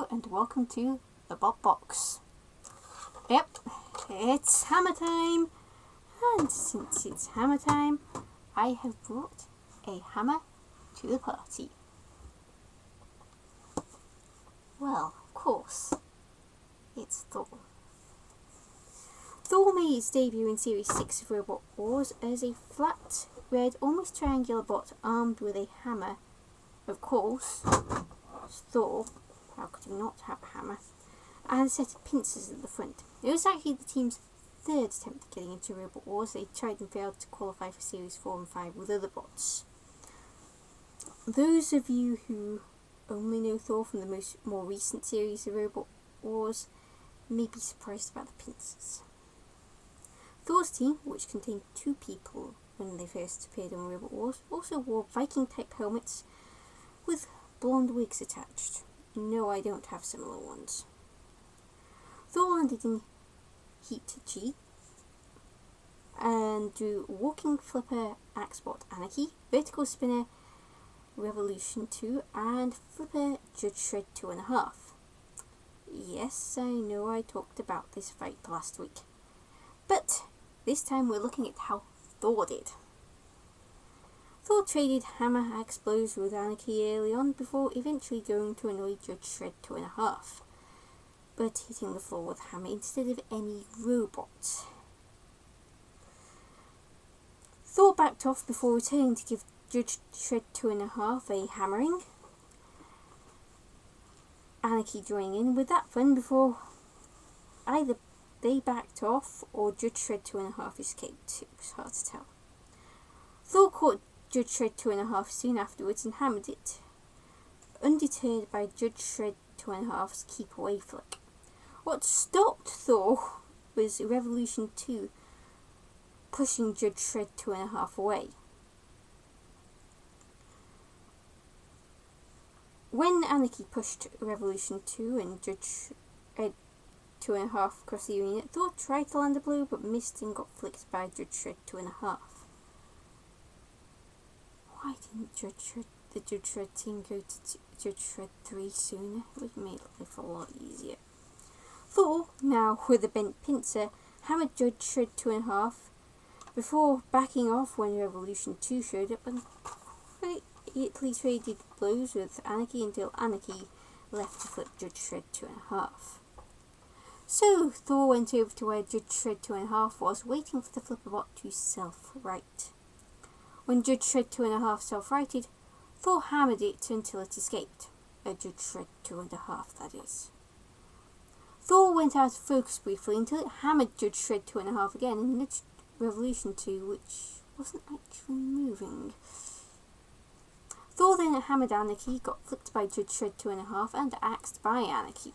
Hello and welcome to the Bot Box. Yep, it's hammer time, and since it's hammer time, I have brought a hammer to the party. Well, of course, it's Thor. Thor made his debut in Series 6 of Robot Wars as a flat, red, almost triangular bot armed with a hammer. Of course, it's Thor. How could he not have a hammer? And a set of pincers at the front. It was actually the team's third attempt at getting into Robot Wars. They tried and failed to qualify for Series 4 and 5 with other bots. Those of you who only know Thor from the more recent series of Robot Wars may be surprised about the pincers. Thor's team, which contained 2 people when they first appeared on Robot Wars, also wore Viking-type helmets with blonde wigs attached. No, I don't have similar ones. Thor landed in Heat G and drew Walking Flipper Axebot Anarchy, Vertical Spinner Revolution 2 and Flipper Judge Shred 2.5. Yes, I know I talked about this fight last week, but this time we're looking at how Thor did. Thor traded Hammer Axe blows with Anarchy early on before eventually going to annoy Judge Shred 2.5, but hitting the floor with Hammer instead of any robot. Thor backed off before returning to give Judge Shred 2.5 a hammering. Anarchy joining in with that fun before either they backed off or Judge Shred 2.5 escaped. It was hard to tell. Thor caught Judge Shred 2.5 soon afterwards and hammered it, undeterred by Judge Shred 2.5's keep away flick. What stopped Thor was Revolution 2 pushing Judge Shred 2.5 away. When Anarchy pushed Revolution 2 and Judge Shred 2.5 across the arena, Thor tried to land a blow but missed and got flicked by Judge Shred 2.5. Why didn't the Judge Shred team go to Judge Shred 3 sooner? It would have made life a lot easier. Thor, now with a bent pincer, hammered Judge Shred 2.5 before backing off when Revolution 2 showed up and quietly traded blows with Anarchy until Anarchy left to flip Judge Shred 2.5. So Thor went over to where Judge Shred 2.5 was, waiting for the flipper bot to self-right. When Judge Shred 2.5 self-righted, Thor hammered it until it escaped. Judge Shred 2.5, that is. Thor went out of focus briefly until it hammered Judge Shred 2.5 again and nudged Revolution 2, which wasn't actually moving. Thor then hammered Anarchy, got flicked by Judge Shred 2.5 and axed by Anarchy.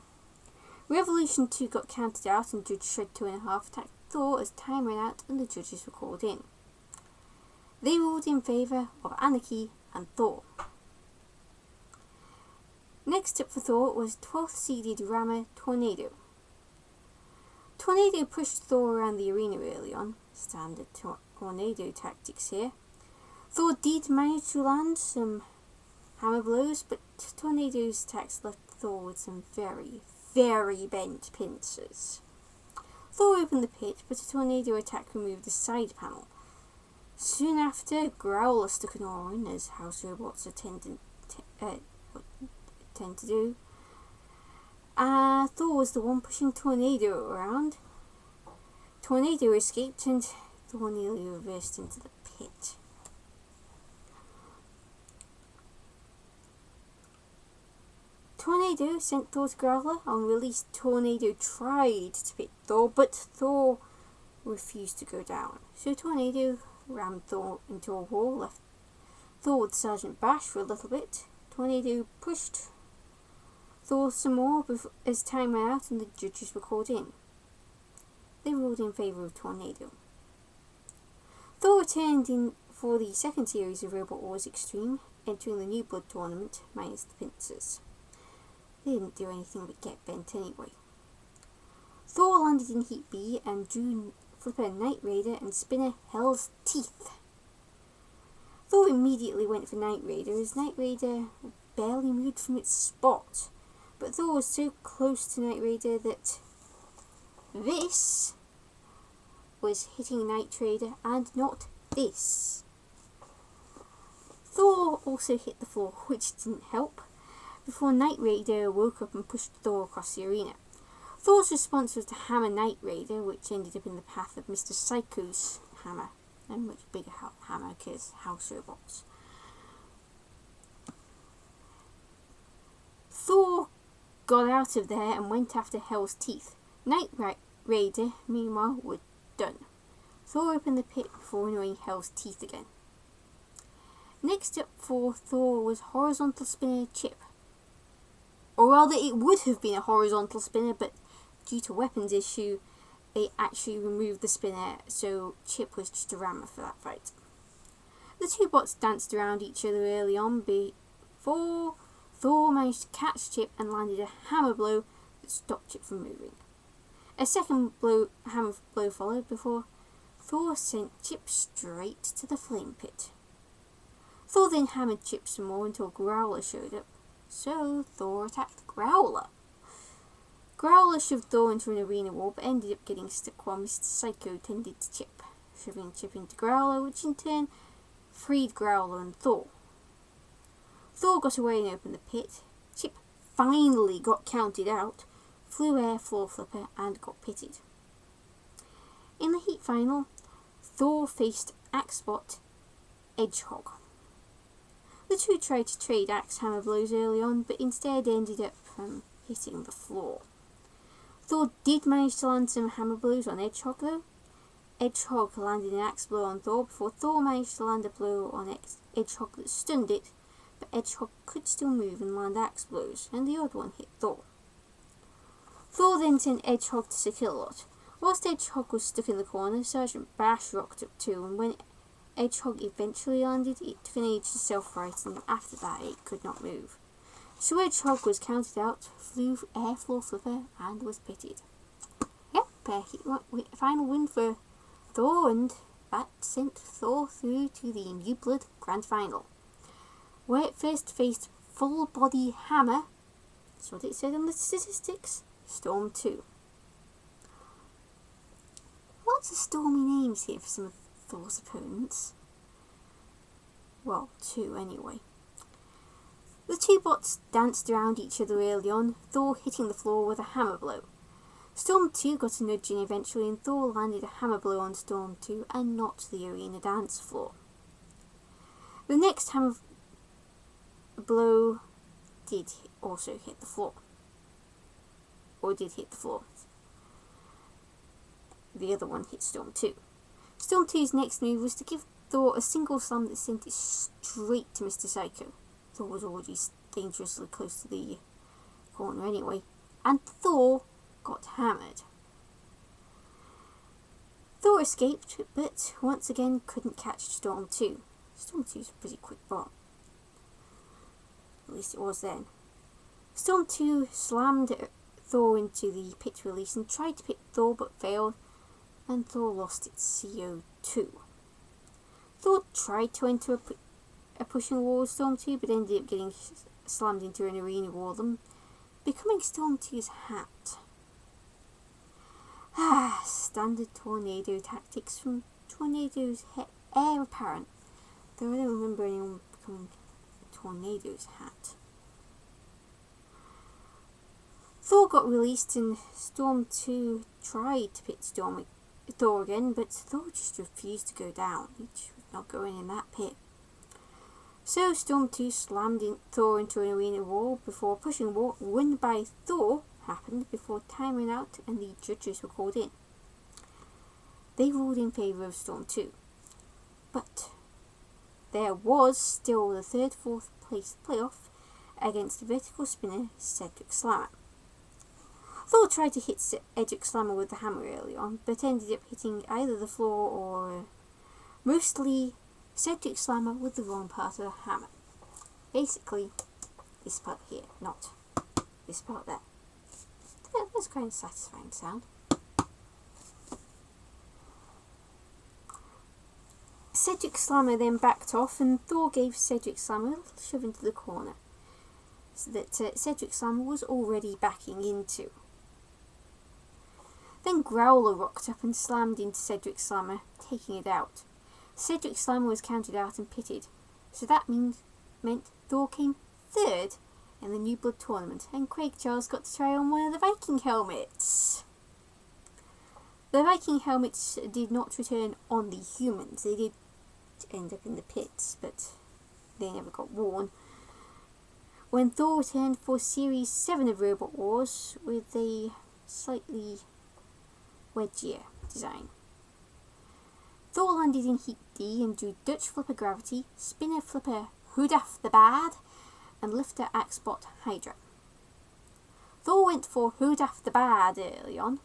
Revolution 2 got counted out and Judge Shred 2.5 attacked Thor as time ran out and the judges were called in. They ruled in favour of Anarchy and Thor. Next up for Thor was 12th seeded Rammer Tornado. Tornado pushed Thor around the arena early on, standard tornado tactics here. Thor did manage to land some hammer blows, but Tornado's attacks left Thor with some very, very bent pincers. Thor opened the pit, but a tornado attack removed the side panel. Soon after, Growler stuck an aura in, as house robots tend to do. Thor was the one pushing Tornado around. Tornado escaped and Thor nearly reversed into the pit. Tornado sent Thor to Growler. On release, Tornado tried to pit Thor, but Thor refused to go down. So Tornado rammed Thor into a wall, left Thor with Sergeant Bash for a little bit. Tornado pushed Thor some more as time ran out and the judges were called in. They ruled in favour of Tornado. Thor returned in for the second series of Robot Wars Extreme, entering the New Blood tournament minus the pincers. They didn't do anything but get bent anyway. Thor landed in Heat B and drew Flipper Night Raider and Spinner Hell's Teeth. Thor immediately went for Night Raider as Night Raider barely moved from its spot, but Thor was so close to Knight Raider that this was hitting Knight Raider and not this. Thor also hit the floor, which didn't help, before Knight Raider woke up and pushed Thor across the arena. Thor's response was to hammer Knight Raider, which ended up in the path of Mr. Psycho's hammer, a much bigger hammer because house robots. Thor got out of there and went after Hell's Teeth. Knight Raider, meanwhile, were done. Thor opened the pit before annoying Hell's Teeth again. Next up for Thor was Horizontal Spinner Chip. Or rather, it would have been a horizontal spinner, but due to weapons issue, they actually removed the spinner, so Chip was just a rammer for that fight. The two bots danced around each other early on before Thor managed to catch Chip and landed a hammer blow that stopped Chip from moving. A second hammer blow followed before Thor sent Chip straight to the flame pit. Thor then hammered Chip some more until Growler showed up, so Thor attacked Growler. Growler shoved Thor into an arena wall but ended up getting stuck while Mr. Psycho tended to Chip, shoving Chip into Growler, which in turn freed Growler and Thor. Thor got away and opened the pit. Chip finally got counted out, flew air floor flipper and got pitted. In the heat final, Thor faced Axebot Edgehog. The two tried to trade axe hammer blows early on, but instead ended up hitting the floor. Thor did manage to land some hammer blows on Edgehog though. Edgehog landed an axe blow on Thor before Thor managed to land a blow on Edgehog that stunned it, but Edgehog could still move and land axe blows, and the odd one hit Thor. Thor then sent Edgehog to Sir Kill-a-Lot. Whilst Edgehog was stuck in the corner, Sergeant Bash rocked up too, and when Edgehog eventually landed, it took an age to self-right, and after that it could not move. So Edgehog was counted out, flew air floor flipper, and was pitted. Yep, final win for Thor, and that sent Thor through to the New Blood Grand Final, where it first faced Full Body Hammer, that's what it said on the statistics, Storm 2. Lots of stormy names here for some of Thor's opponents. Well, two anyway. The two bots danced around each other early on, Thor hitting the floor with a hammer blow. Storm 2 got a nudge in eventually, and Thor landed a hammer blow on Storm 2 and not the arena dance floor. The next hammer blow did also hit the floor. Or did hit the floor. The other one hit Storm 2. Storm 2's next move was to give Thor a single slam that sent it straight to Mr. Psycho. Thor was already dangerously close to the corner anyway, and Thor got hammered. Thor escaped, but once again couldn't catch Storm 2. Storm 2's a pretty quick bot. At least it was then. Storm 2 slammed Thor into the pit release and tried to pit Thor but failed, and Thor lost its CO2. Thor tried to enter a pushing wall with Storm 2 but ended up getting slammed into an arena wall, and becoming Storm 2's hat. Standard tornado tactics from Tornado's heir apparent, though I don't remember anyone becoming Tornado's hat. Thor got released and Storm 2 tried to pit Thor again, but Thor just refused to go down. He was not going in that pit. So Storm 2 slammed Thor into an arena wall before a pushing wall won by Thor happened before time ran out and the judges were called in. They ruled in favour of Storm 2. But there was still the 3rd-4th place playoff against the vertical spinner Cedric Slammer. Thor tried to hit Cedric Slammer with the hammer early on, but ended up hitting either the floor or mostly Cedric Slammer with the wrong part of the hammer. Basically, this part here, not this part there. That's quite a satisfying sound. Cedric Slammer then backed off and Thor gave Cedric Slammer a little shove into the corner. that Cedric Slammer was already backing into. Then Growler rocked up and slammed into Cedric Slammer, taking it out. Cedric Slammer was counted out and pitted, so that meant Thor came third in the New Blood tournament, and Craig Charles got to try on one of the Viking helmets. The Viking helmets did not return on the humans. They did end up in the pits, but they never got worn. When Thor returned for Series 7 of Robot Wars with a slightly wedgier design. Thor landed in Heat D and drew Dutch Flipper Gravity, Spinner Flipper Hoodaf the Bad, and Lifter Axebot Hydra. Thor went for Hoodaf the Bad early on,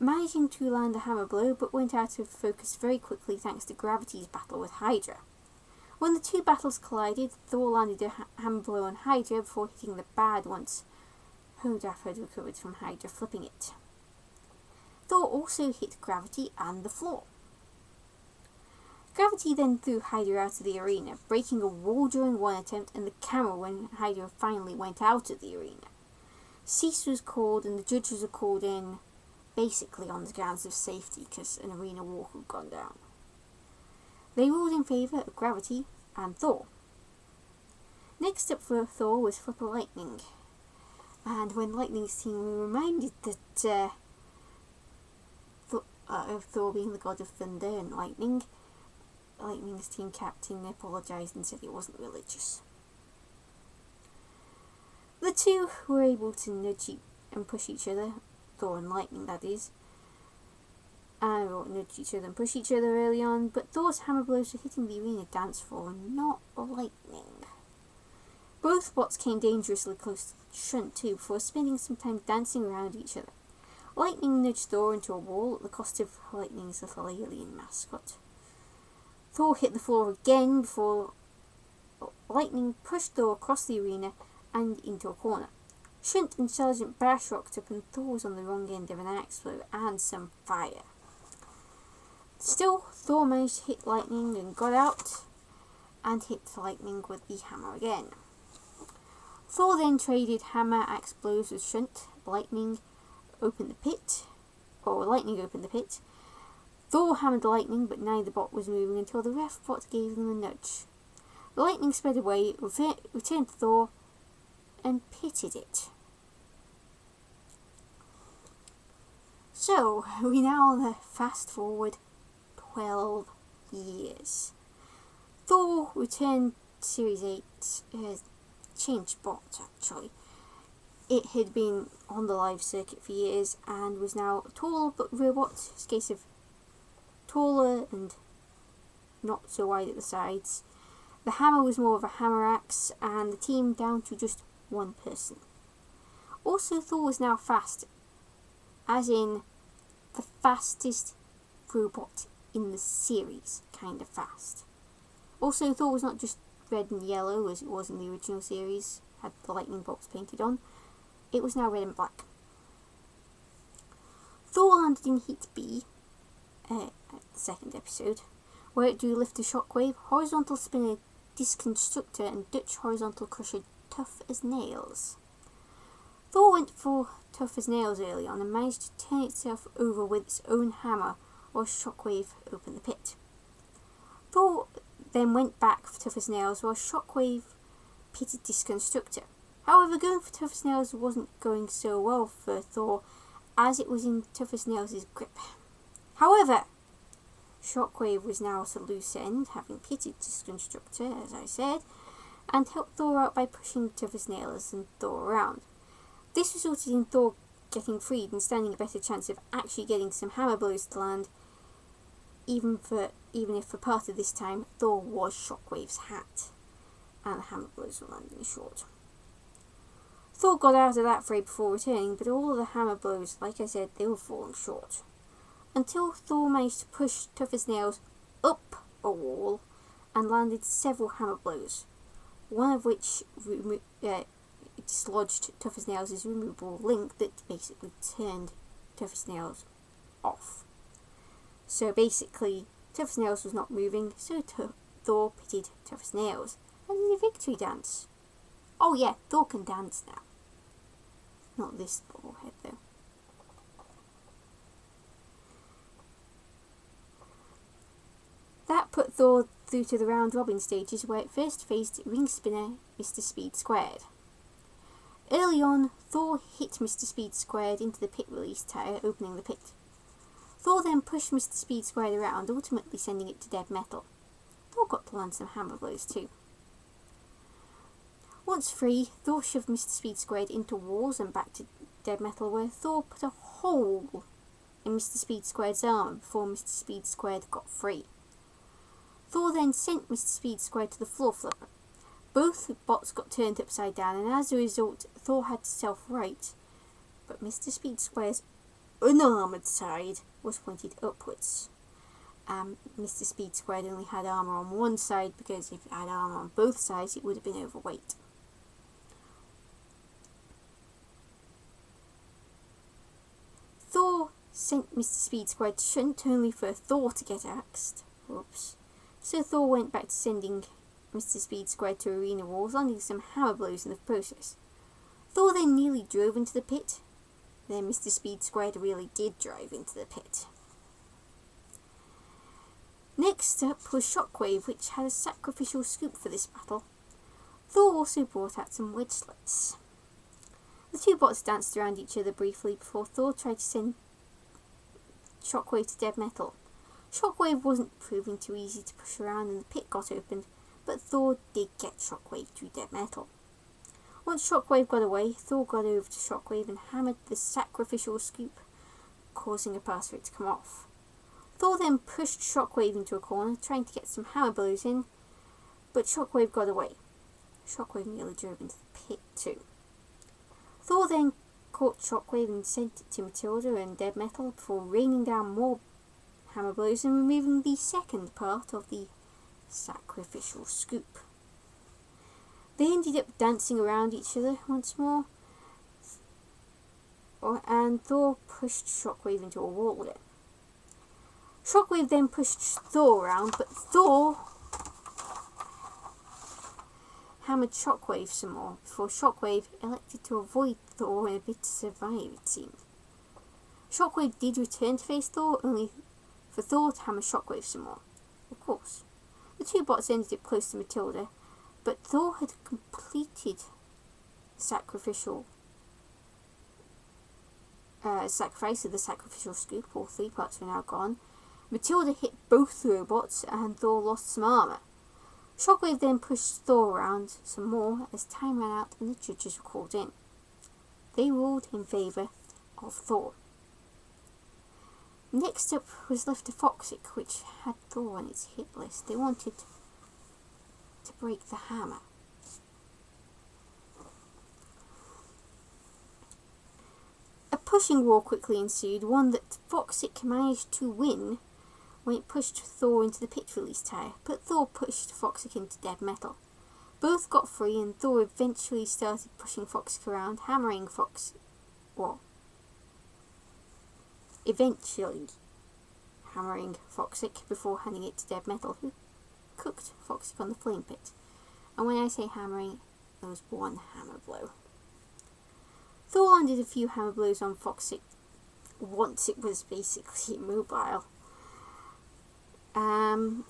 managing to land a hammer blow, but went out of focus very quickly thanks to Gravity's battle with Hydra. When the two battles collided, Thor landed a hammer blow on Hydra before hitting the Bad once Hoodaf had recovered from Hydra flipping it. Thor also hit Gravity and the floor. Gravity then threw Hydra out of the arena, breaking a wall during one attempt and the camera when Hydra finally went out of the arena. Cease was called and the judges were called in basically on the grounds of safety because an arena wall had gone down. They ruled in favour of Gravity and Thor. Next up for Thor was Flipper Lightning, and when Lightning's team were reminded that of Thor being the god of thunder and lightning, Lightning's team captain apologised and said it wasn't religious. The two were able to nudge and push each other, Thor and Lightning that is, nudge each other and push each other early on, but Thor's hammer blows were hitting the arena dance floor, not Lightning. Both bots came dangerously close to the shunt too, before spending some time dancing around each other. Lightning nudged Thor into a wall at the cost of Lightning's little alien mascot. Thor hit the floor again before Lightning pushed Thor across the arena and into a corner. Shunt and Sergeant Bash rocked up and Thor was on the wrong end of an axe blow and some fire. Still, Thor managed to hit Lightning and got out and hit Lightning with the hammer again. Thor then traded hammer axe blows with Shunt. Lightning opened the pit. Thor hammered Lightning, but neither bot was moving until the ref bot gave them a nudge. The Lightning sped away, returned to Thor, and pitted it. So, we now fast forward 12 years. Thor returned Series 8, changed bot actually. It had been on the live circuit for years and was now a taller but robot. It's a case of taller and not so wide at the sides. The hammer was more of a hammer axe and the team down to just one person. Also, Thor was now fast, as in the fastest robot in the series, kind of fast. Also, Thor was not just red and yellow as it was in the original series, had the lightning bolts painted on. It was now red and black. Thor landed in Heat B, the second episode, where it drew Lifter Shockwave, Horizontal Spinner Disconstructor and Dutch Horizontal Crusher Tough as Nails. Thor went for Tough as Nails early on and managed to turn itself over with its own hammer while Shockwave opened the pit. Thor then went back for Tough as Nails while Shockwave pitted Disconstructor. However, going for Tough as Nails wasn't going so well for Thor, as it was in Tough as Nails' grip. However, Shockwave was now at a loose end, having pitted Disconstructor, as I said, and helped Thor out by pushing Tough as Nails and Thor around. This resulted in Thor getting freed and standing a better chance of actually getting some hammer blows to land, even if for part of this time Thor was Shockwave's hat, and the hammer blows were landing short. Thor got out of that fray before returning, but all of the hammer blows, like I said, they were falling short. Until Thor managed to push Tough as Nails up a wall and landed several hammer blows, one of which dislodged Tough as Nails' removable link that basically turned Tough as Nails off. So basically, Tough as Nails was not moving, so Thor pitted Tough as Nails and did a victory dance. Oh yeah, Thor can dance now. Not this ball head though. That put Thor through to the round robin stages where it first faced ring spinner Mr. Speed Squared. Early on, Thor hit Mr. Speed Squared into the pit release tyre, opening the pit. Thor then pushed Mr. Speed Squared around, ultimately sending it to dead metal. Thor got to land some hammer blows too. Once free, Thor shoved Mr. Speed Squared into walls and back to dead metal, where Thor put a hole in Mr. Speed Squared's armour before Mr. Speed Squared got free. Thor then sent Mr. Speed Squared to the floor flipper. Both bots got turned upside down, and as a result, Thor had to self-right, but Mr. Speed Squared's unarmoured side was pointed upwards. Mr. Speed Squared only had armour on one side, because if it had armour on both sides, it would have been overweight. Thor sent Mr. Speed Squared to shunt, only for Thor to get axed. Whoops. So Thor went back to sending Mr. Speed Squared to arena walls, landing some hammer blows in the process. Thor then nearly drove into the pit. Then Mr. Speed Squared really did drive into the pit. Next up was Shockwave, which had a sacrificial scoop for this battle. Thor also brought out some wedge sleds. The two bots danced around each other briefly before Thor tried to send Shockwave to dead metal. Shockwave wasn't proving too easy to push around and the pit got opened, but Thor did get Shockwave to dead metal. Once Shockwave got away, Thor got over to Shockwave and hammered the sacrificial scoop, causing a pass for it to come off. Thor then pushed Shockwave into a corner, trying to get some hammer blows in, but Shockwave got away. Shockwave nearly drove into the pit too. Thor then caught Shockwave and sent it to Matilda and dead metal before raining down more hammer blows and removing the second part of the sacrificial scoop. They ended up dancing around each other once more, and Thor pushed Shockwave into a wall again. Shockwave then pushed Thor around, but Thor hammered Shockwave some more before Shockwave elected to avoid Thor in a bid to survive, it seemed. Shockwave did return to face Thor, only for Thor to hammer Shockwave some more. Of course. The two bots ended up close to Matilda, but Thor had completed sacrifice of the sacrificial scoop. All three parts were now gone. Matilda hit both robots and Thor lost some armour. Shockwave then pushed Thor around some more as time ran out and the judges were called in. They ruled in favour of Thor. Next up was left to Foxic, which had Thor on its hit list. They wanted to break the hammer. A pushing war quickly ensued, one that Foxic managed to win when it pushed Thor into the pit release tyre, but Thor pushed Foxic into dead metal. Both got free and Thor eventually started pushing Foxic around, hammering Foxic before handing it to dead metal, who cooked Foxic on the flame pit. And when I say hammering, there was one hammer blow. Thor landed a few hammer blows on Foxic once it was basically immobile, and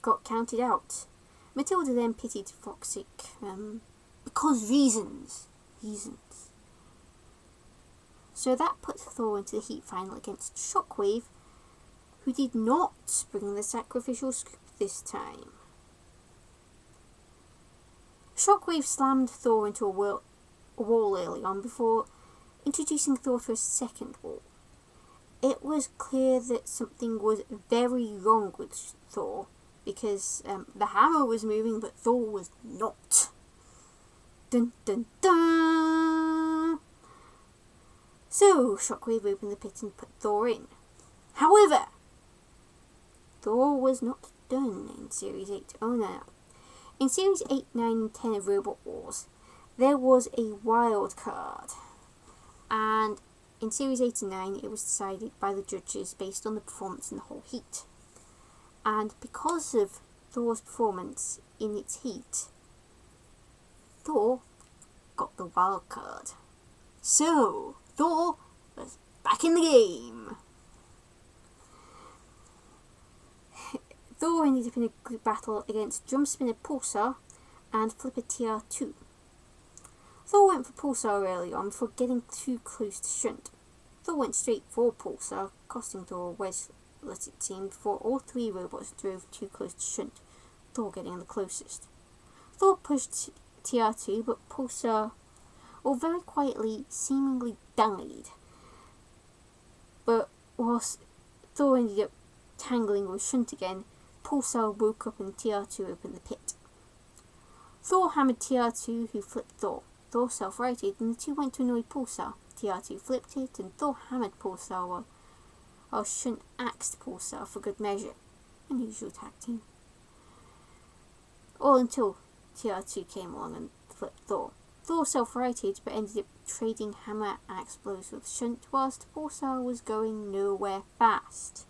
got counted out. Matilda then pitied Foxic, because reasons. So that put Thor into the heat final against Shockwave, who did not bring the sacrificial scoop this time. Shockwave slammed Thor into a wall early on before introducing Thor to a second wall. It was clear that something was very wrong with Thor, because the hammer was moving but Thor was not. Dun dun dun! So Shockwave opened the pit and put Thor in. However, Thor was not done in Series 8. Oh no. In Series 8, 9 and 10 of Robot Wars, there was a wild card. And in Series 8 and 9, it was decided by the judges based on the performance in the whole heat. And because of Thor's performance in its heat, Thor got the wild card. So, Thor was back in the game. Thor ended up in a group battle against Drum Spinner Pulsar and Flipper TR2. Thor went for Pulsar early on before getting too close to Shunt. Thor went straight for Pulsar, costing Thor a wedgelet it seemed, before all three robots drove too close to Shunt, Thor getting the closest. Thor pushed TR2, but Pulsar, very quietly, seemingly died. But whilst Thor ended up tangling with Shunt again, Pulsar woke up and TR2 opened the pit. Thor hammered TR2, who flipped Thor. Thor self-righted, and the two went to annoy Pulsar. TR2 flipped it, and Thor hammered Pulsar while Shunt axed Pulsar for good measure. Unusual tag team. All until TR2 came along and flipped Thor. Thor self-righted, but ended up trading hammer axe blows with Shunt, whilst Pulsar was going nowhere fast.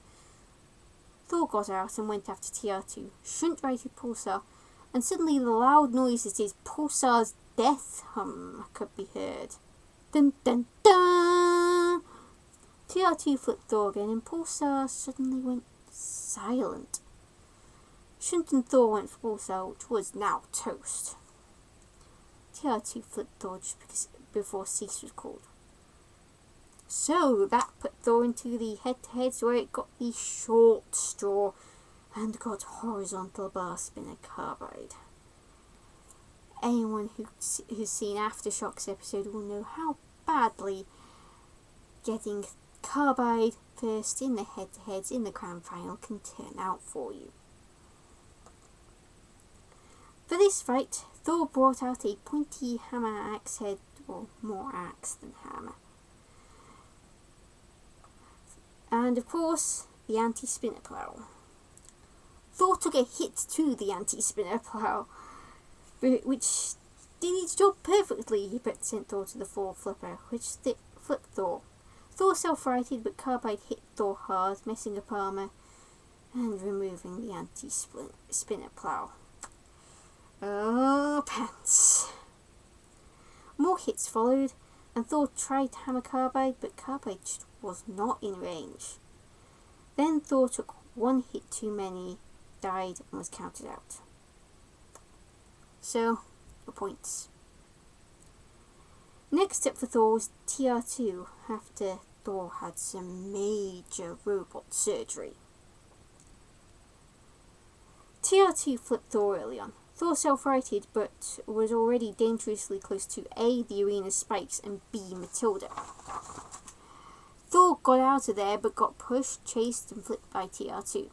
Thor got out and went after TR2. Shunt righted Pulsar, and suddenly the loud noise that is Pulsar's death hum could be heard. Dun dun dun! TR2 flipped Thor again, and Pulsar suddenly went silent. Shunt and Thor went for Pulsar, which was now toast. TR2 flipped Thor just before cease was called. So that put Thor into the head-to-heads where it got the short straw and got horizontal bar spinner carbide. Anyone who's seen Aftershock's episode will know how badly getting carbide first in the head-to-heads in the grand final can turn out for you. For this fight, Thor brought out a pointy hammer axe head, or more axe than hammer. And of course, the anti-spinner plow. Thor took a hit to the anti-spinner plow, which did its job perfectly, but sent Thor to the floor flipper, which flipped Thor. Thor self-righted, but carbide hit Thor hard, messing up armor and removing the anti-spinner plow. Oh, pants. More hits followed, and Thor tried to hammer carbide, but carbide just was not in range. Then Thor took one hit too many, died, and was counted out. So, the points. Next up for Thor was TR2, after Thor had some major robot surgery. TR2 flipped Thor early on. Thor self-righted, but was already dangerously close to A, the arena's spikes, and B, Matilda. Thor got out of there, but got pushed, chased, and flipped by TR2.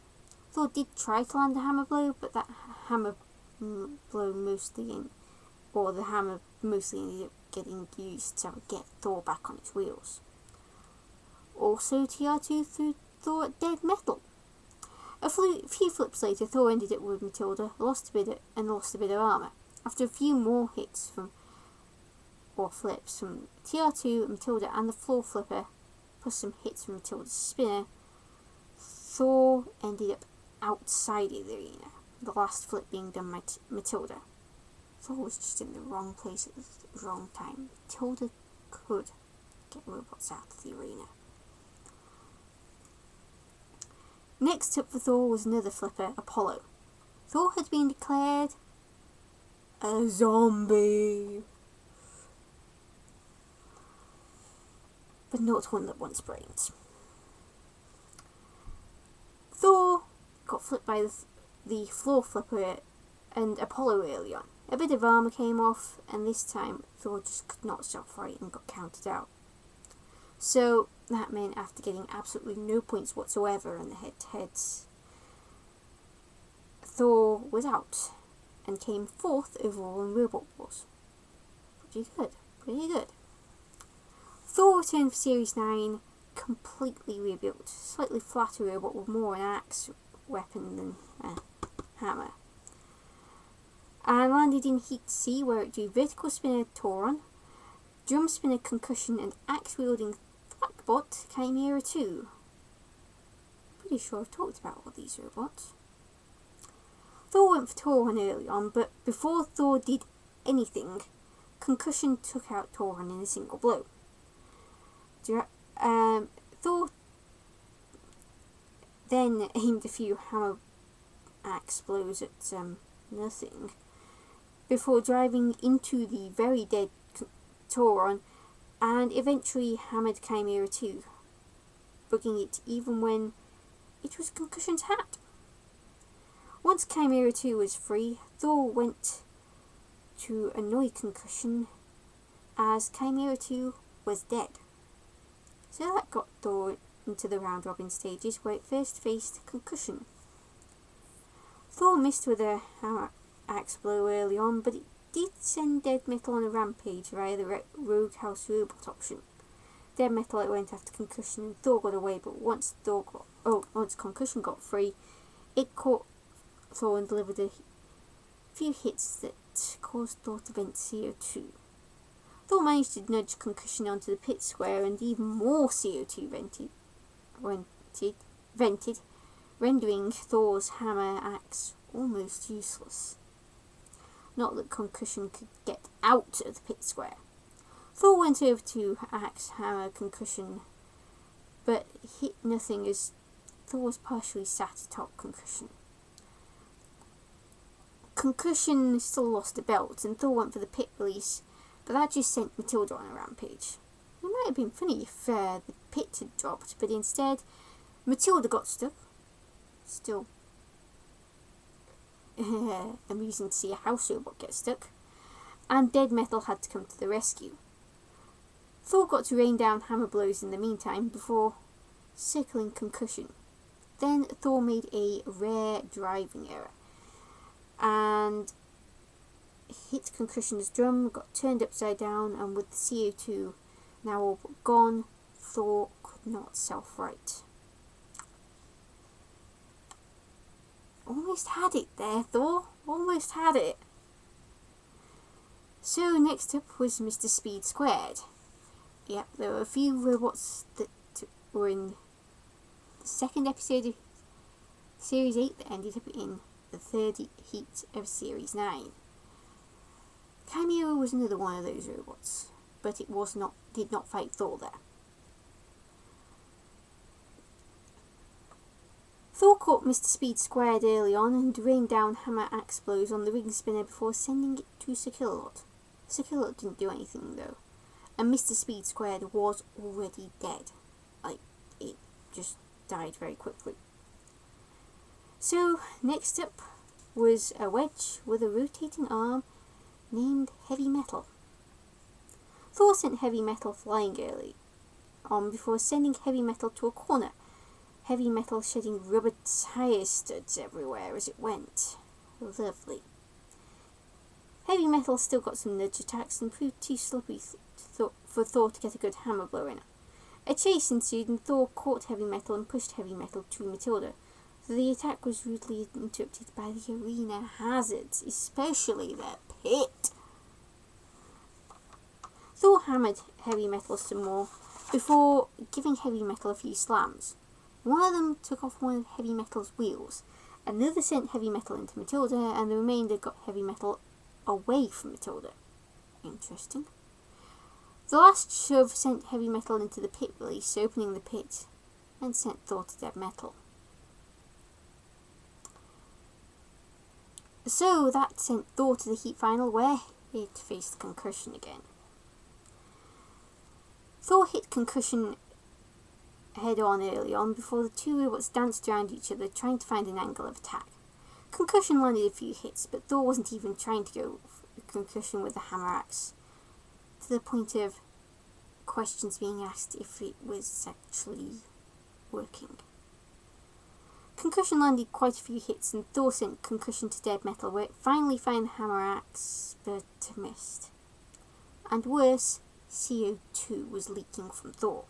Thor did try to land a hammer blow, but that hammer blow mostly ended up getting used to get Thor back on its wheels. Also, TR2 threw Thor at dead metal. A few flips later, Thor ended up with Matilda, lost a bit of armor. After a few more hits flips from TR2, Matilda, and the floor flipper, plus some hits from Matilda's spinner, Thor ended up outside of the arena, the last flip being done by Matilda. Thor was just in the wrong place at the wrong time. Matilda could get robots out of the arena. Next up for Thor was another flipper, Apollo. Thor had been declared a zombie, but not one that wants brains. Thor got flipped by the floor flipper and Apollo early on. A bit of armor came off, and this time Thor just could not self-right and got counted out. So that meant after getting absolutely no points whatsoever in the head-to-heads, Thor was out and came 4th overall in Robot Wars. Pretty good. Thor returned for Series 9, completely rebuilt, slightly flatter robot with more an axe weapon than a hammer. And landed in Heat C, where it drew Vertical Spinner Tauron, Drum Spinner Concussion, and Axe-wielding Blackbot Chimera 2. Pretty sure I've talked about all these robots. Thor went for Tauron early on, but before Thor did anything, Concussion took out Thor in a single blow. Thor then aimed a few hammer axe blows at nothing before driving into the very dead Tauron and eventually hammered Chimera 2, bugging it even when it was Concussion's hat. Once Chimera 2 was free, Thor went to annoy Concussion as Chimera 2 was dead. So that got Thor into the round robin stages where it first faced Concussion. Thor missed with a hammer axe blow early on, but it did send Dead Metal on a rampage via the Rogue House Robot option. Dead Metal went after Concussion and Thor got away, but once Concussion got free, it caught Thor and delivered a few hits that caused Thor to vent CO2. Thor managed to nudge Concussion onto the pit square and even more CO2 vented, rendering Thor's hammer axe almost useless. Not that Concussion could get out of the pit square. Thor went over to axe hammer Concussion, but hit nothing as Thor was partially sat atop Concussion. Concussion still lost the belt, and Thor went for the pit release, but that just sent Matilda on a rampage. It might have been funny if the pit had dropped, but instead, Matilda got stuck. Still amusing to see a house robot get stuck, and Dead Metal had to come to the rescue. Thor got to rain down hammer blows in the meantime before circling Concussion. Then Thor made a rare driving error and hit Concussion's drum, got turned upside down, and with the CO2 now all but gone, Thor could not self-right. Almost had it there, Thor. Almost had it. So next up was Mr. Speed Squared. Yep, there were a few robots that were in the second episode of Series 8 that ended up in the third heat of Series 9. Chimera was another one of those robots, but it did not fight Thor there. Thor caught Mr. Speed Squared early on and rained down hammer axe blows on the ring spinner before sending it to Sakilot. Sakilot didn't do anything though, and Mr. Speed Squared was already dead. It just died very quickly. So, next up was a wedge with a rotating arm named Heavy Metal. Thor sent Heavy Metal flying early on before sending Heavy Metal to a corner. Heavy Metal shedding rubber tire studs everywhere as it went. Lovely. Heavy Metal still got some nudge attacks and proved too sloppy for Thor to get a good hammer blow in. A chase ensued and Thor caught Heavy Metal and pushed Heavy Metal to Matilda. The attack was rudely interrupted by the arena hazards, especially the pit. Thor hammered Heavy Metal some more before giving Heavy Metal a few slams. One of them took off one of Heavy Metal's wheels, another sent Heavy Metal into Matilda, and the remainder got Heavy Metal away from Matilda. Interesting. The last shove sent Heavy Metal into the pit release, opening the pit, and sent Thor to Dead Metal. So that sent Thor to the heat final where it faced Concussion again. Thor hit Concussion head on early on before the two robots danced around each other trying to find an angle of attack. Concussion landed a few hits, but Thor wasn't even trying to go for Concussion with the hammer axe, to the point of questions being asked if it was actually working. Concussion landed quite a few hits and Thor sent Concussion to Dead Metal where it finally found the hammer axe but missed. And worse, CO2 was leaking from Thor.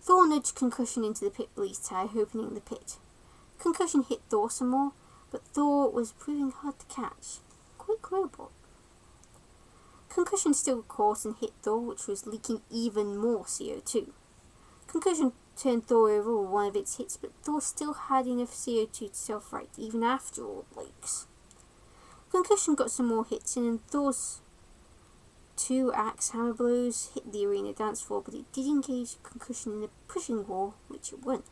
Thor nudged Concussion into the pit release tire, opening the pit. Concussion hit Thor some more, but Thor was proving hard to catch. Quick robot. Concussion still caught and hit Thor, which was leaking even more CO2. Concussion turned Thor over with one of its hits, but Thor still had enough CO2 to self-right, even after all the leaks. Concussion got some more hits in, and Thor's 2 axe hammer blows hit the arena dance floor, but it did engage Concussion in a pushing war, which it won.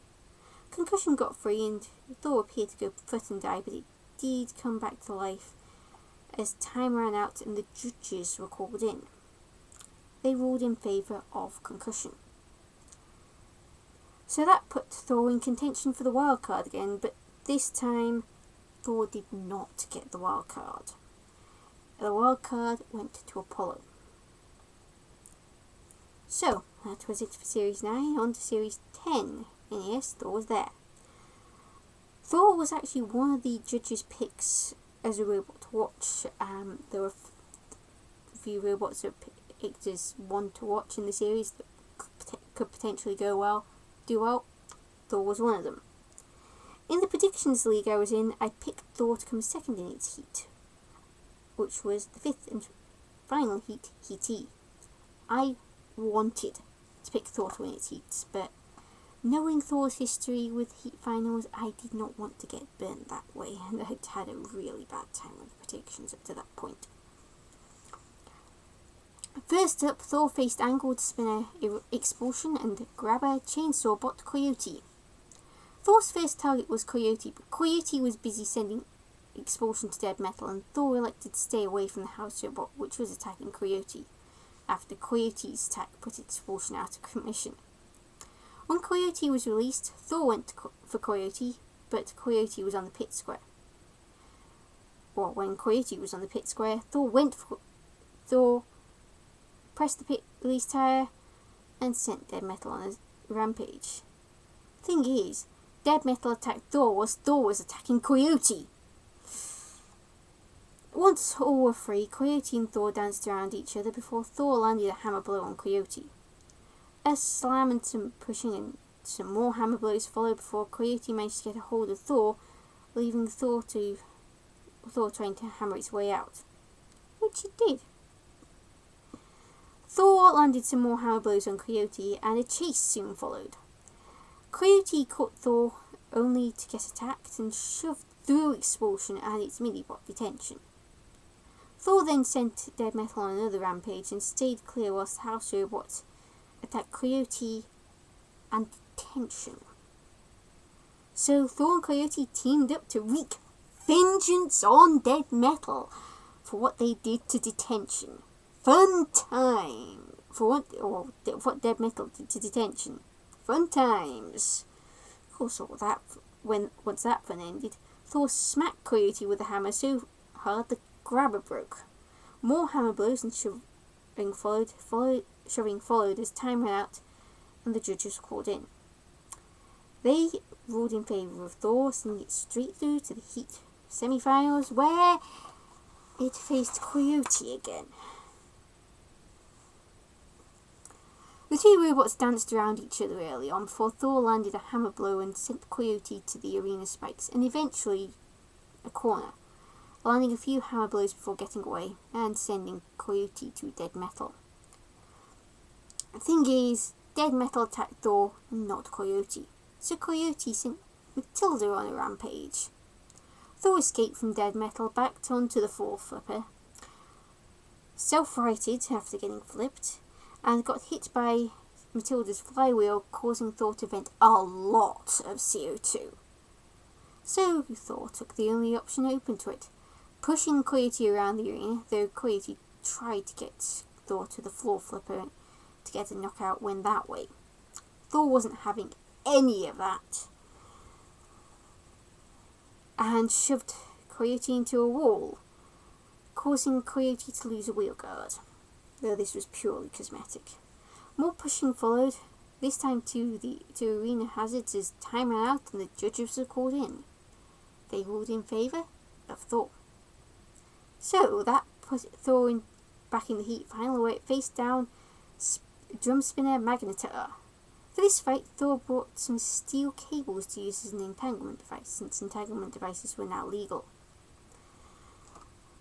Concussion got free, and Thor appeared to go foot and die, but it did come back to life as time ran out and the judges were called in. They ruled in favour of Concussion. So that put Thor in contention for the wild card again, but this time Thor did not get the wild card. The wild card went to Apollo. So, that was it for Series 9, on to Series 10, and yes, Thor was there. Thor was actually one of the judges' picks as a robot to watch. There were a few robots that were picked as one to watch in the series that could potentially do well. Thor was one of them. In the predictions league I was in, I picked Thor to come second in its heat, which was the 5th and final heat, Heat E. I wanted to pick Thor to win its heats, but knowing Thor's history with heat finals, I did not want to get burnt that way, and I'd had a really bad time with the predictions up to that point. First up, Thor faced angled spinner Expulsion and grabber chainsaw bot Coyote. Thor's first target was Coyote, but Coyote was busy sending Expulsion to dead metal, and Thor elected to stay away from the house robot, which was attacking Coyote, after Coyote's attack put Expulsion out of commission. When Coyote was released, Thor went for Coyote, but Coyote was on the pit square. Well, when Coyote was on the pit square, Thor pressed the pit release tire and sent Dead Metal on a rampage. Thing is, Dead Metal attacked Thor whilst Thor was attacking Coyote. Once all were free, Coyote and Thor danced around each other before Thor landed a hammer blow on Coyote. A slam and some pushing and some more hammer blows followed before Coyote managed to get a hold of Thor, leaving Thor trying to hammer its way out, which it did. Thor landed some more hammer blows on Coyote, and a chase soon followed. Coyote caught Thor only to get attacked and shoved through Expulsion and its mini-bot detention. Thor then sent Dead Metal on another rampage and stayed clear whilst the house robot attacked Coyote and detention. So Thor and Coyote teamed up to wreak vengeance on Dead Metal for what they did to detention. Fun time! For what Dead Metal did to detention. Fun times! Of course, once that fun ended, Thor smacked Coyote with a hammer so hard the grabber broke. More hammer blows and shoving followed as time ran out and the judges were called in. They ruled in favour of Thor, sending it straight through to the Heat semi-finals, where it faced Coyote again. The two robots danced around each other early on before Thor landed a hammer blow and sent Coyote to the arena spikes and eventually a corner, landing a few hammer blows before getting away and sending Coyote to Dead Metal. The thing is, Dead Metal attacked Thor and not Coyote, so Coyote sent Matilda on a rampage. Thor escaped from Dead Metal, backed onto the floor flipper, self-righted after getting flipped, and got hit by Matilda's flywheel, causing Thor to vent a lot of CO2. So Thor took the only option open to it, pushing Coyote around the arena, though Coyote tried to get Thor to the floor flipper to get a knockout win that way. Thor wasn't having any of that, and shoved Coyote into a wall, causing Coyote to lose a wheel guard, though this was purely cosmetic. More pushing followed, this time to arena hazards as time ran out and the judges were called in. They ruled in favour of Thor. So that put Thor back in the Heat final, where it faced down drum spinner Magnetar. For this fight, Thor brought some steel cables to use as an entanglement device, since entanglement devices were now legal.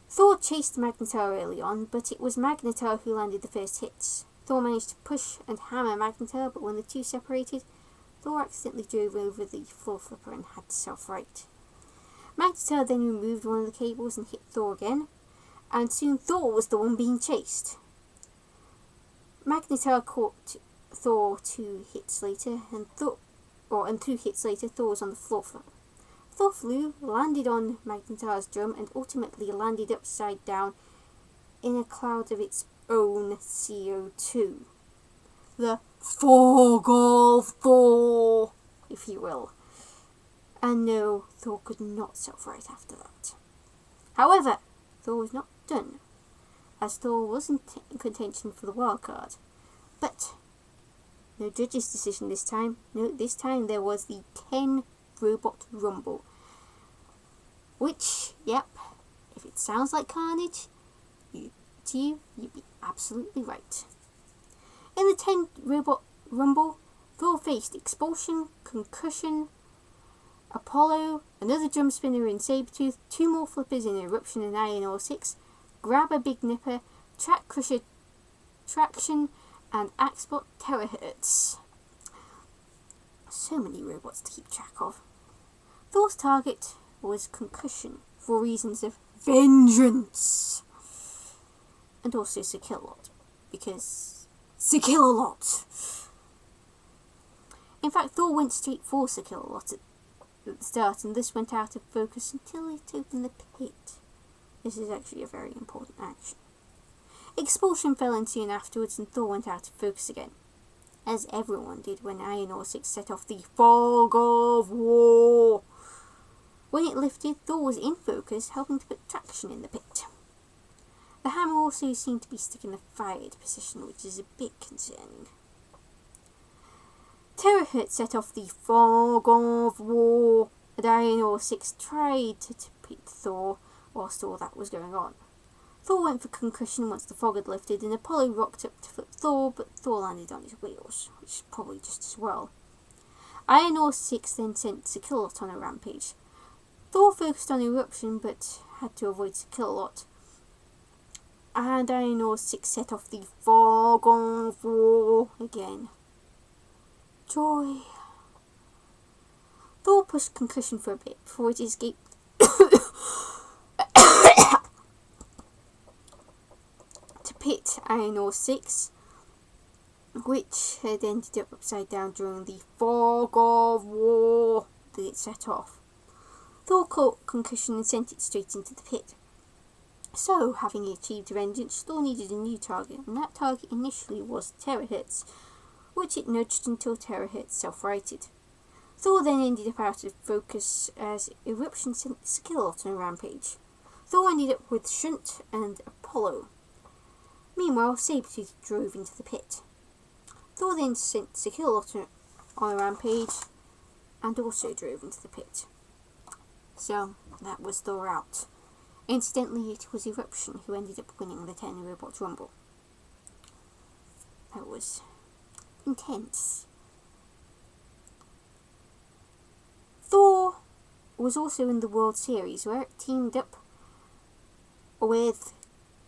Thor chased Magnetar early on, but it was Magnetar who landed the first hits. Thor managed to push and hammer Magnetar, but when the two separated, Thor accidentally drove over the floor flipper and had to self-right. Magnetar then removed one of the cables and hit Thor again, and soon Thor was the one being chased. Magnetar caught Thor 2 hits later, and 2 hits later, Thor was on the floor. Thor flew, landed on Magnetar's drum, and ultimately landed upside down in a cloud of its own CO2. The fog of Thor, if you will. And no, Thor could not self-right after that. However, Thor was not done, as Thor wasn't in contention for the wild card. But no judge's decision this time. No, this time there was the 10 robot rumble. Which, yep, if it sounds like carnage, you'd be absolutely right. In the 10 robot rumble, Thor faced Expulsion, Concussion, Apollo, another drum spinner in Sabretooth, 2 more flippers in Eruption and Iron Ore 6, Grab a Big Nipper, Track Crusher, Traction, and Axebot Terahertz. So many robots to keep track of. Thor's target was Concussion for reasons of vengeance. And also Sir Kill-a-Lot, because Sir Kill-a-Lot. In fact, Thor went straight for Sir Kill-a-Lot at the start, and this went out of focus until it opened the pit. This is actually a very important action. Expulsion fell in soon afterwards, and Thor went out of focus again, as everyone did when Iron Ore 6 set off the Fog of War. When it lifted, Thor was in focus, helping to put traction in the pit. The hammer also seemed to be stuck in a fired position, which is a bit concerning. Terahertz set off the Fog of War, and Iron Ore 6 tried to pit Thor whilst all that was going on. Thor went for Concussion once the fog had lifted, and Apollo rocked up to flip Thor, but Thor landed on his wheels, which is probably just as well. Iron Ore 6 then sent Sir Kill-a-Lot on a rampage. Thor focused on Eruption, but had to avoid Sir Kill-a-Lot. And Iron Ore 6 set off the Fog of War again. Joy. Thor pushed Concussion for a bit before it escaped to pit Iron Ore 6, which had ended up upside down during the Fog of War that it set off. Thor caught Concussion and sent it straight into the pit. So, having achieved vengeance, Thor needed a new target, and that target initially was Terahertz, which it nudged until Terahertz self-righted. Thor then ended up out of focus as Eruption sent Sir Kill-a-Lot on a rampage. Thor ended up with Shunt and Apollo. Meanwhile, Sabretooth drove into the pit. Thor then sent Sir Kill-a-Lot on a rampage and also drove into the pit. So, that was Thor out. Incidentally, it was Eruption who ended up winning the 10 Robot Rumble. That was intense. Thor was also in the World Series, where it teamed up with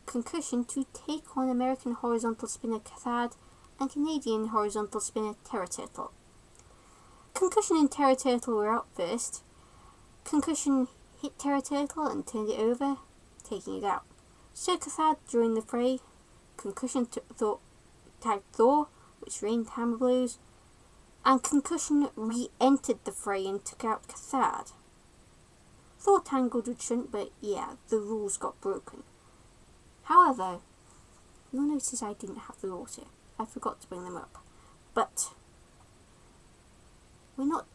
Concussion to take on American horizontal spinner Cathad and Canadian horizontal spinner Terra Turtle. Concussion and Terra Turtle were out first. Concussion hit Terra Turtle and turned it over, taking it out. So Cathad joined the fray. Concussion tagged Thor, which rained hammer blows, and Concussion re-entered the fray and took out Cathad. Thor tangled with Shunt, but yeah, the rules got broken. However, you'll notice I didn't have the rules here. I forgot to bring them up. But we're not,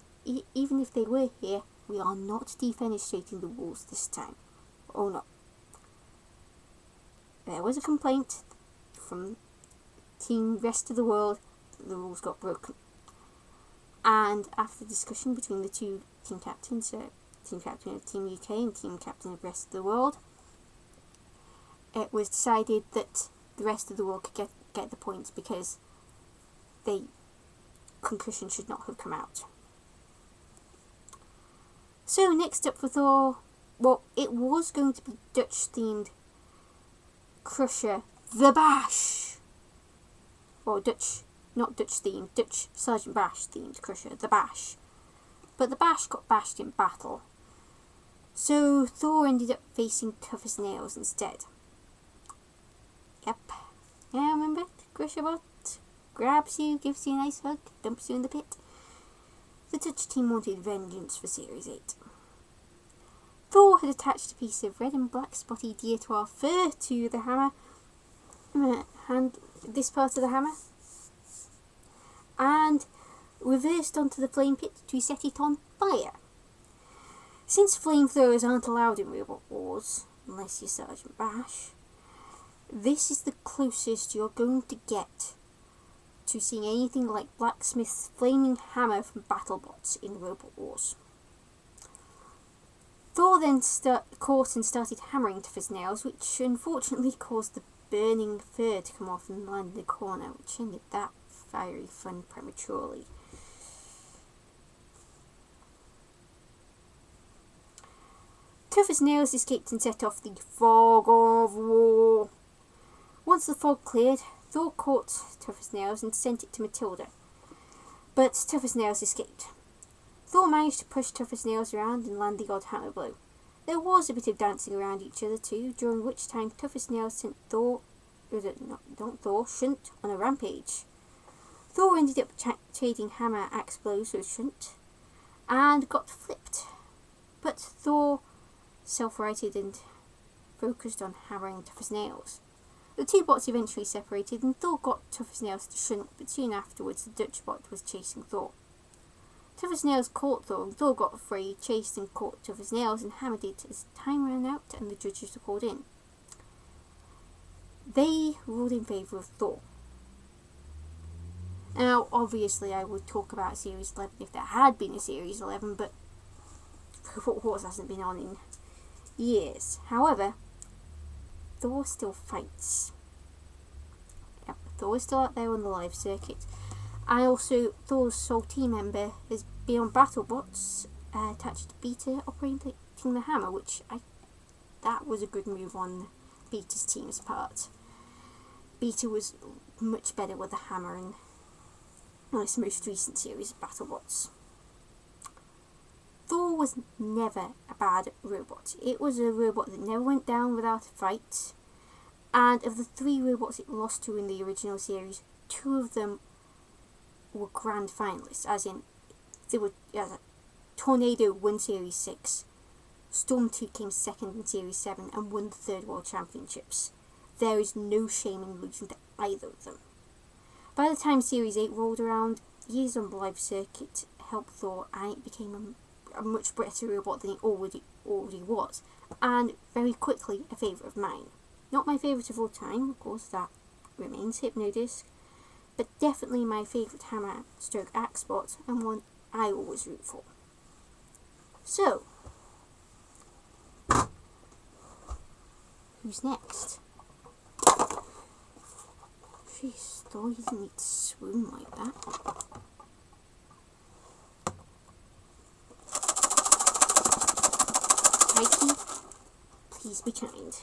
even if they were here, we are not defenestrating the rules this time. Oh no. There was a complaint from Team Rest of the World that the rules got broken. And after discussion between the two team captains, Team Captain of Team UK and Team Captain of Rest of the World, it was decided that the Rest of the World could get the points because Concussion should not have come out. So next up for Thor, well, it was going to be Dutch-themed Crusher, the Bash. Or not Dutch-themed, Dutch Sergeant Bash-themed Crusher, the Bash. But the Bash got bashed in battle. So Thor ended up facing Tough as Nails instead. Yep. Yeah, remember? The Crusherbot grabs you, gives you a nice hug, dumps you in the pit. The Touch team wanted vengeance for Series 8. Thor had attached a piece of red and black spotty deer fur to the hammer, and this part of the hammer, and reversed onto the flame pit to set it on fire. Since flamethrowers aren't allowed in Robot Wars, unless you're Sergeant Bash, this is the closest you're going to get to seeing anything like Blacksmith's flaming hammer from BattleBots in Robot Wars. Thor then caught and started hammering Tough as Nails, which unfortunately caused the burning fur to come off and land in the corner, which ended that fiery fun prematurely. Tough as Nails escaped and set off the Fog of War. Once the fog cleared, Thor caught Tough as Nails and sent it to Matilda, but Tough as Nails escaped. Thor managed to push Tough as Nails around and land the odd hammer blow. There was a bit of dancing around each other too, during which time Tough as Nails sent Shunt on a rampage. Thor ended up trading hammer axe blows with Shunt and got flipped, but Thor self-righted and focused on hammering Tough as Nails. The two bots eventually separated and Thor got Tough as Nails to Shunt, but soon afterwards the Dutch bot was chasing Thor. Tough as Nails caught Thor and Thor got afraid, chased and caught Tough as Nails and hammered it as time ran out and the judges were called in. They ruled in favour of Thor. Now, obviously I would talk about Series 11 if there had been a Series 11, but Robot Wars hasn't been on in years. However, Thor still fights. Yep, Thor is still out there on the live circuit. And also, Thor's sole team member has been on BattleBots, attached to Beta, operating the hammer, that was a good move on Beta's team's part. Beta was much better with the hammer in this most recent series of BattleBots. Thor was never a bad robot. It was a robot that never went down without a fight, and of the 3 robots it lost to in the original series, 2 of them were grand finalists, as in Tornado won Series 6, Storm 2 came second in Series 7 and won the 3rd World Championships. There is no shame in losing to either of them. By the time Series 8 rolled around, years on the live circuit helped Thor, and it became a much better robot than it already was, and very quickly a favourite of mine. Not my favourite of all time, of course, that remains Hypnodisc, but definitely my favourite hammer stroke axe bot, and one I always root for. So, who's next? Jeez, Thor, you didn't need to swoon like that. Mikey, please be kind.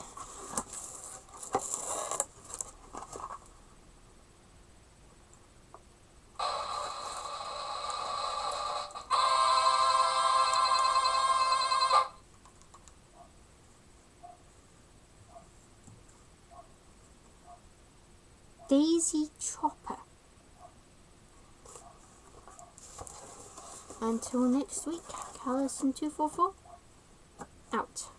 Daisy Chopper. Until next week, Callison244 out.